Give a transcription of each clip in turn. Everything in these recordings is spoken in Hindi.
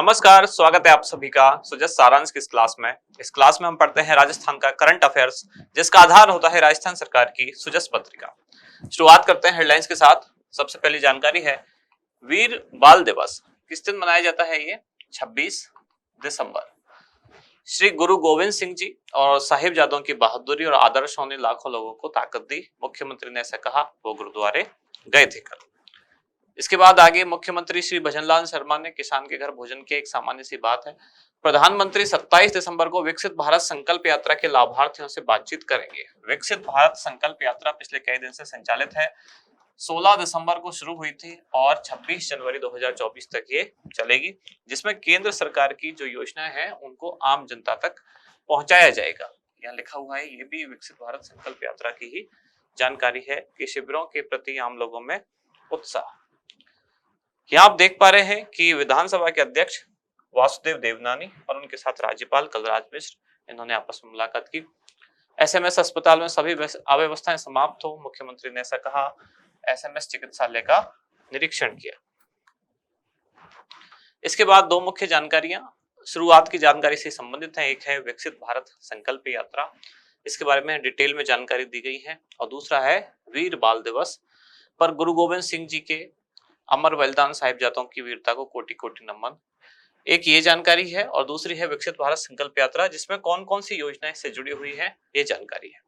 नमस्कार, स्वागत है आप सभी का सुजस सारांश की इस क्लास में। इस क्लास में हम पढ़ते हैं राजस्थान का करंट अफेयर्स, जिसका आधार होता है राजस्थान सरकार की सुजस पत्रिका। शुरुआत करते हैं हेडलाइंस के साथ। सबसे पहली जानकारी है वीर बाल दिवस किस दिन मनाया जाता है? ये 26 दिसंबर। श्री गुरु गोविंद सिंह जी और साहिबजादों की बहादुरी और आदर्शों ने लाखों लोगों को ताकत दी। मुख्यमंत्री ने ऐसा कहा, वो गुरुद्वारे गए थे कल। इसके बाद आगे मुख्यमंत्री श्री भजनलाल शर्मा ने किसान के घर भोजन की एक सामान्य सी बात है। प्रधानमंत्री 27 दिसंबर को विकसित भारत संकल्प यात्रा के लाभार्थियों से बातचीत करेंगे। विकसित भारत संकल्प यात्रा पिछले कई दिन से संचालित है। 16 दिसंबर को शुरू हुई थी और 26 जनवरी 2024 तक ये चलेगी, जिसमें केंद्र सरकार की जो योजनाएं हैं उनको आम जनता तक पहुंचाया जाएगा। यहाँ लिखा हुआ है, ये भी विकसित भारत संकल्प यात्रा की ही जानकारी है कि शिविरों के प्रति आम लोगों में उत्साह। यहाँ आप देख पा रहे हैं कि विधानसभा के अध्यक्ष वासुदेव देवनानी और उनके साथ राज्यपाल कलराज मिश्र, इन्होंने आपस में मुलाकात की। एसएमएस अस्पताल में सभी अव्यवस्थाएं समाप्त हो, मुख्यमंत्री ने ऐसा कहा। एसएमएस चिकित्सालय का निरीक्षण किया। इसके बाद दो मुख्य जानकारियां शुरुआत की जानकारी से संबंधित है। एक है विकसित भारत संकल्प यात्रा, इसके बारे में डिटेल में जानकारी दी गई है, और दूसरा है वीर बाल दिवस पर गुरु गोविंद सिंह जी के अमर बलिदान साहिबजादों की वीरता को कोटि कोटि नमन। एक ये जानकारी है और दूसरी है विकसित भारत संकल्प यात्रा, जिसमें कौन कौन सी योजनाएं से जुड़ी हुई है, ये जानकारी है।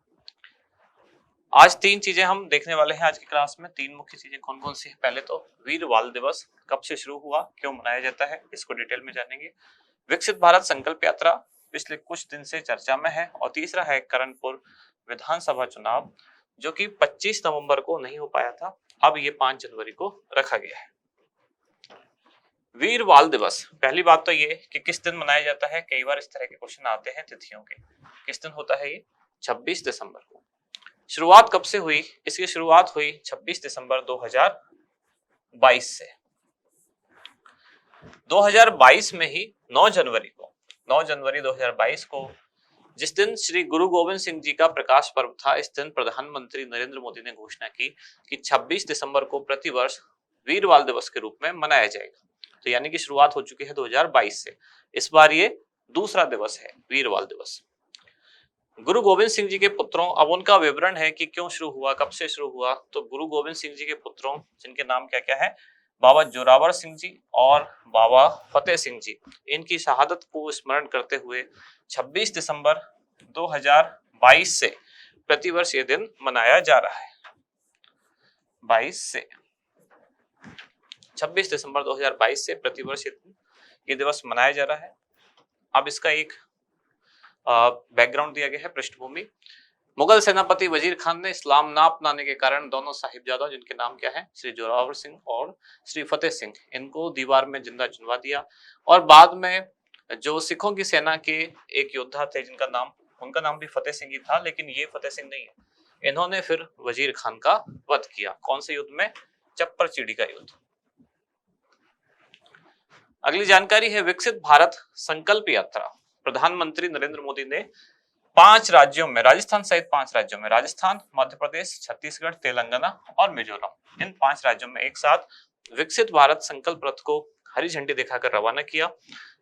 आज तीन चीजें हम देखने वाले हैं आज की क्लास में। तीन मुख्य चीजें कौन कौन सी है? पहले तो वीर बाल दिवस कब से शुरू हुआ, क्यों मनाया जाता है, इसको डिटेल में जानेंगे। विकसित भारत संकल्प यात्रा पिछले कुछ दिन से चर्चा में है। और तीसरा है करणपुर विधानसभा चुनाव, जो कि 25 नवंबर को नहीं हो पाया था, अब ये 5 जनवरी को रखा गया है। वीर बाल दिवस, पहली बात तो ये कि किस दिन मनाया जाता है। कई बार इस तरह के क्वेश्चन आते हैं तिथियों के। किस दिन होता है ये? 26 दिसंबर को। शुरुआत कब से हुई? इसकी शुरुआत हुई 26 दिसंबर 2022 से। 2022 में ही 9 जनवरी 2022 को, जिस दिन श्री गुरु गोविंद सिंह जी का प्रकाश पर्व था, इस दिन प्रधानमंत्री नरेंद्र मोदी ने घोषणा की कि 26 दिसंबर को प्रतिवर्ष वीर बाल दिवस के रूप में मनाया जाएगा। तो यानी कि शुरुआत हो चुकी है 2022 से। इस बार ये दूसरा दिवस है वीर बाल दिवस। गुरु गोविंद सिंह जी के पुत्रों, अब उनका विवरण है कि क्यों शुरू हुआ, कब से शुरू हुआ। तो गुरु गोविंद सिंह जी के पुत्रों, जिनके नाम क्या क्या है, बाबा जोरावर सिंह जी और बाबा फतेह सिंह जी, इनकी शहादत को स्मरण करते हुए 26 दिसंबर 2022 से प्रतिवर्ष ये दिन मनाया जा रहा है। 22 से 26 दिसंबर 2022 से प्रतिवर्ष ये दिवस मनाया जा रहा है। अब इसका एक बैकग्राउंड दिया गया है, पृष्ठभूमि। मुगल सेनापति वजीर खान ने इस्लाम ना अपनाने के कारण दोनों साहिबजादों, जिनके नाम क्या है, श्री जोरावर सिंह और श्री फतेह सिंह, इनको दीवार में जिंदा चुनवा दिया। और बाद में जो सिखों की सेना के एक योद्धा थे, जिनका नाम, उनका नाम भी फतेह सिंह ही था, लेकिन ये फतेह सिंह नहीं है। इन्होंने फिर वजीर खान का वध किया। कौन से युद्ध में? चप्पर चीड़ी का युद्ध। अगली जानकारी है विकसित भारत संकल्प यात्रा। प्रधानमंत्री नरेंद्र मोदी ने 5 राज्यों में, राजस्थान सहित 5 राज्यों में, राजस्थान, मध्य प्रदेश, छत्तीसगढ़, तेलंगाना और मिजोरम, इन 5 राज्यों में एक साथ विकसित भारत संकल्प रथ को हरी झंडी दिखाकर रवाना किया।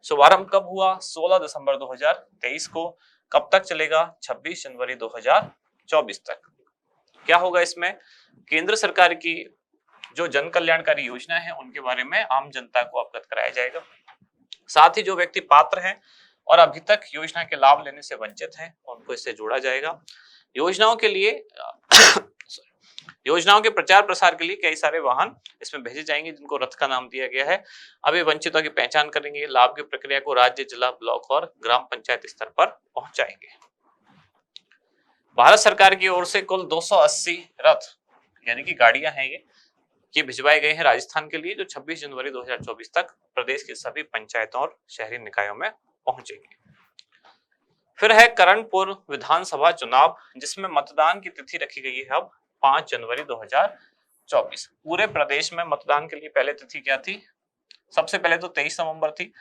शुभारंभ कब हुआ? 16 दिसंबर 2023 को। कब तक चलेगा? 26 जनवरी 2024 तक। क्या होगा इसमें? केंद्र सरकार की जो जन कल्याणकारी योजना है उनके बारे में आम जनता को अवगत कराया जाएगा। साथ ही जो व्यक्ति पात्र हैं और अभी तक योजना के लाभ लेने से वंचित हैं, उनको इससे जोड़ा जाएगा। योजनाओं के लिए योजनाओं के प्रचार प्रसार के लिए कई सारे वाहन इसमें भेजे जाएंगे, जिनको रथ का नाम दिया गया है। अभी वंचितों की पहचान करेंगे, लाभ की प्रक्रिया को राज्य, जिला, ब्लॉक और ग्राम पंचायत स्तर पर पहुंचाएंगे। भारत सरकार की ओर से कुल 280 रथ यानी कि गाड़ियां हैं, ये भिजवाए गए हैं राजस्थान के लिए, जो 26 जनवरी 2024 तक प्रदेश के सभी पंचायतों और शहरी निकायों में पहुंचेंगे। फिर है करणपुर विधानसभा चुनाव, जिसमें मतदान की तिथि रखी गई है अब 5 जनवरी 2024। पूरे प्रदेश में मतदान के लिए पहले तिथि क्या थी? सबसे पहले तो 23 नवंबर थी,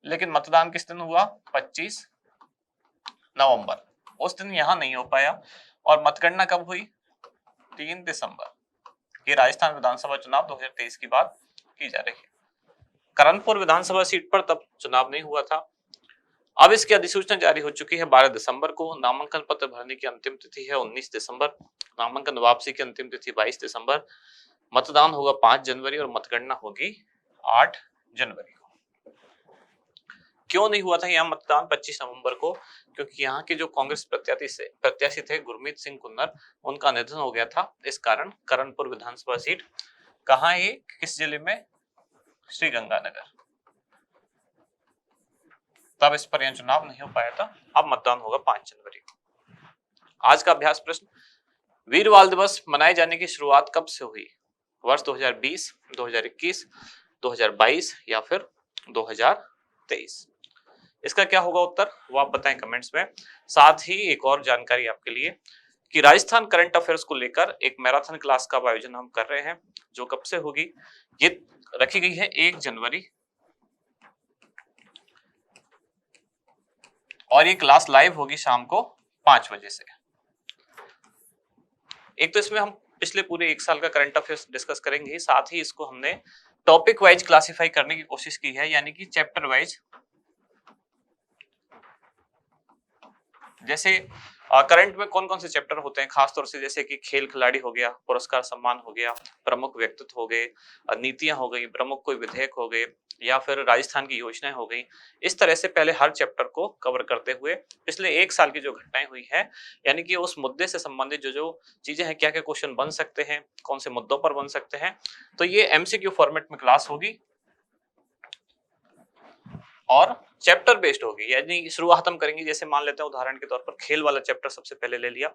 लेकिन मतदान किस दिन हुआ? 25 नवंबर। उस दिन यहां नहीं हो पाया। और मतगणना कब हुई? 3 दिसंबर। ये राजस्थान विधानसभा चुनाव 2023 की बात की जा रही है। करणपुर विधानसभा सीट पर तब चुनाव नहीं हुआ था। अब इसकी अधिसूचना जारी हो चुकी है 12 दिसंबर को। नामांकन पत्र भरने की अंतिम तिथि है 19 दिसंबर। नामांकन वापसी की अंतिम तिथि 22 दिसंबर। मतदान होगा 5 जनवरी और मतगणना होगी 8 जनवरी को। क्यों नहीं हुआ था यहाँ मतदान 25 नवंबर को? क्योंकि यहाँ के जो कांग्रेस प्रत्याशी थे गुरमीत सिंह कुन्नर, उनका निधन हो गया था। इस कारण करणपुर विधानसभा सीट कहाँ है, किस जिले में? श्रीगंगानगर। तब इस पर यह चुनाव नहीं हो पाया था। अब मतदान होगा 5 जनवरी को। आज का अभ्यास प्रश्न, वीरवाल दिवस मनाए जाने की शुरुआत कब से हुई? वर्ष 2020, 2021, 2022 या फिर 2023? इसका क्या होगा उत्तर, वो आप बताएं कमेंट्स में। साथ ही एक और जानकारी आपके लिए कि राजस्थान करंट अफेयर्स को लेकर एक मैराथन क्लास का आयोजन हम कर रहे हैं, जो कब से होगी? ये रखी गई है 1 जनवरी और ये क्लास लाइव होगी शाम को 5 बजे से। एक तो इसमें हम पिछले पूरे 1 साल का करंट अफेयर्स डिस्कस करेंगे, साथ ही इसको हमने टॉपिक वाइज क्लासिफाई करने की कोशिश की है, यानी कि चैप्टर वाइज। जैसे करंट में कौन कौन से चैप्टर होते हैं खासतौर से, जैसे कि खेल खिलाड़ी हो गया, पुरस्कार सम्मान हो गया, प्रमुख व्यक्तित्व हो गए, नीतियां हो गई, प्रमुख कोई विधेयक हो गए, या फिर राजस्थान की योजनाएं हो गई। इस तरह से पहले हर चैप्टर को कवर करते हुए पिछले 1 साल की जो घटनाएं हुई है, यानी कि उस मुद्दे से संबंधित जो जो चीजें हैं, क्या क्या क्वेश्चन बन सकते हैं, कौन से मुद्दों पर बन सकते हैं, तो ये एमसीक्यू फॉर्मेट में क्लास होगी और चैप्टर बेस्ड होगी। यानी शुरुआत हम करेंगे, जैसे मान लेते हैं उदाहरण के तौर पर खेल वाला चैप्टर सबसे पहले ले लिया,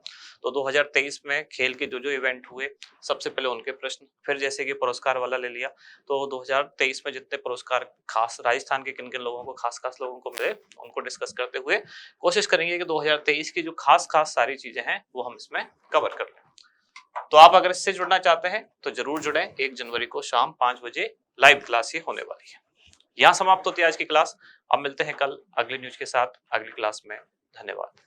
तो 2023 में खेल के जो जो इवेंट हुए सबसे पहले उनके प्रश्न। फिर जैसे कि पुरस्कार वाला ले लिया, तो 2023 में जितने पुरस्कार खास राजस्थान के किन किन लोगों को, खास खास लोगों को मिले, उनको डिस्कस करते हुए कोशिश करेंगे कि 2023 की जो खास खास सारी चीजें हैं वो हम इसमें कवर कर लें। तो आप अगर इससे जुड़ना चाहते हैं तो जरूर जुड़ें। 1 जनवरी को शाम 5 बजे लाइव क्लास ये होने वाली है। यहाँ समाप्त होती है आज की क्लास। अब मिलते हैं कल अगली न्यूज के साथ अगली क्लास में। धन्यवाद।